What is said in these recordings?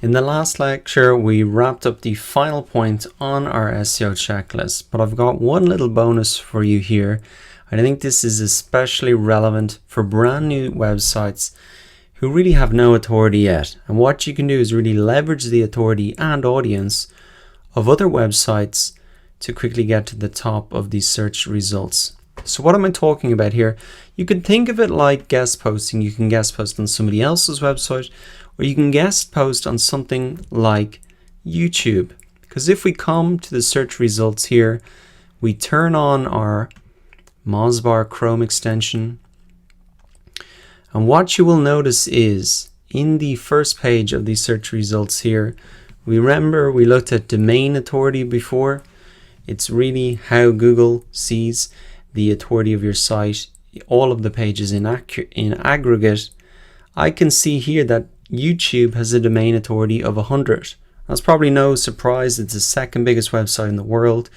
In the last lecture, we wrapped up the final point on our SEO checklist, but I've got one little bonus for you here. I think this is especially relevant for brand new websites who really have no authority yet. And what you can do is really leverage the authority and audience of other websites to quickly get to the top of these search results. So what am I talking about here? You can think of it like guest posting. You can guest post on somebody else's website, or you can guest post on something like YouTube. Because if we come to the search results here, we turn on our Mozbar Chrome extension, and what you will notice is in the first page of these search results here, we looked at domain authority before. It's really how Google sees the authority of your site, all of the pages in aggregate. I can see here that YouTube has a domain authority of 100. That's probably no surprise. It's the second biggest website in the world.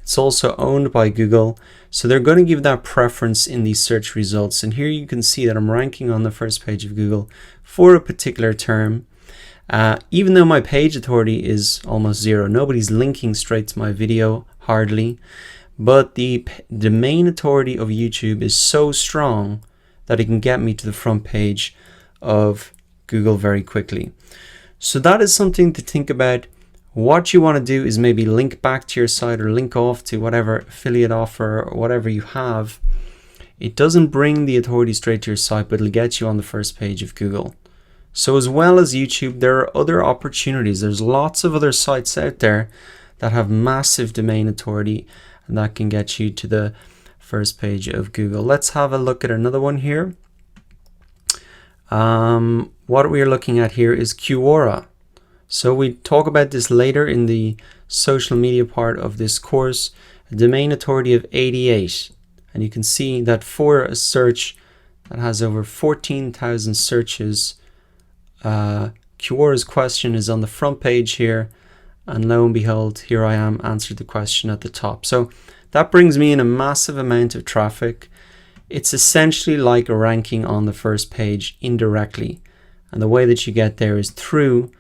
It's also owned by Google, so they're going to give that preference in these search results. And here you can see that I'm ranking on the first page of Google for a particular term. Even though my page authority is almost zero, nobody's linking straight to my video, hardly. But the domain authority of YouTube is so strong that it can get me to the front page of Google very quickly. So that is something to think about. What you want to do is maybe link back to your site or link off to whatever affiliate offer or whatever you have. It doesn't bring the authority straight to your site, but it'll get you on the first page of Google. So as well as YouTube, there are other opportunities. There's lots of other sites out there that have massive domain authority, and that can get you to the first page of Google. Let's have a look at another one here. What we are looking at here is Quora. So we talk about this later in the social media part of this course. A domain authority of 88. And you can see that for a search that has over 14,000 searches, Quora's question is on the front page here. And lo and behold, here I am, answered the question at the top. So that brings me in a massive amount of traffic. It's essentially like a ranking on the first page indirectly. And the way that you get there is through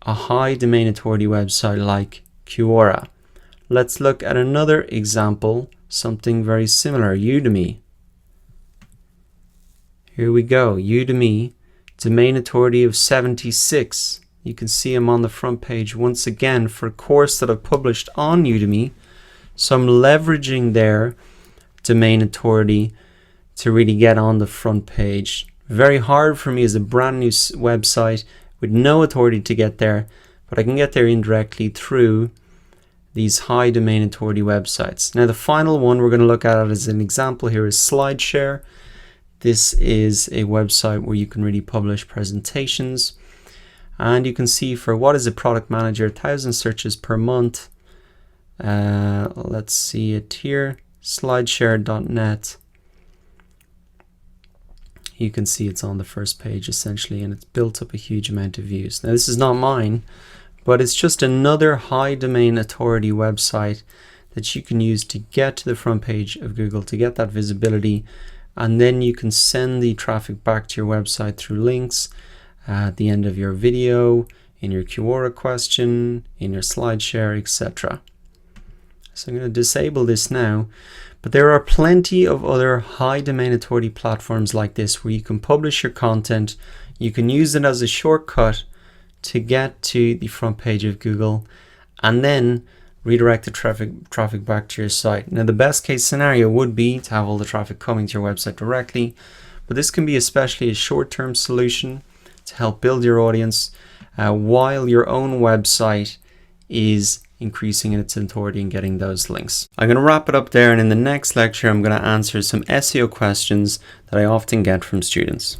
a high domain authority website like Quora. Let's look at another example, something very similar, Udemy. Here we go, Udemy, domain authority of 76. You can see I'm on the front page once again for a course that I've published on Udemy. So I'm leveraging their domain authority to really get on the front page. Very hard for me as a brand new website with no authority to get there, but I can get there indirectly through these high domain authority websites. Now the final one we're going to look at as an example here is SlideShare. This is a website where you can really publish presentations. And you can see for what is a product manager, 1,000 searches per month. Let's see it here, slideshare.net. You can see it's on the first page essentially, and it's built up a huge amount of views. Now this is not mine, but it's just another high domain authority website that you can use to get to the front page of Google, to get that visibility, and then you can send the traffic back to your website through links at the end of your video, in your Quora question, in your SlideShare, etc. So I'm going to disable this now, but there are plenty of other high domain authority platforms like this where you can publish your content. You can use it as a shortcut to get to the front page of Google and then redirect the traffic back to your site. Now the best case scenario would be to have all the traffic coming to your website directly, but this can be especially a short-term solution to help build your audience while your own website is increasing in its authority and getting those links. I'm going to wrap it up there, and in the next lecture I'm going to answer some SEO questions that I often get from students.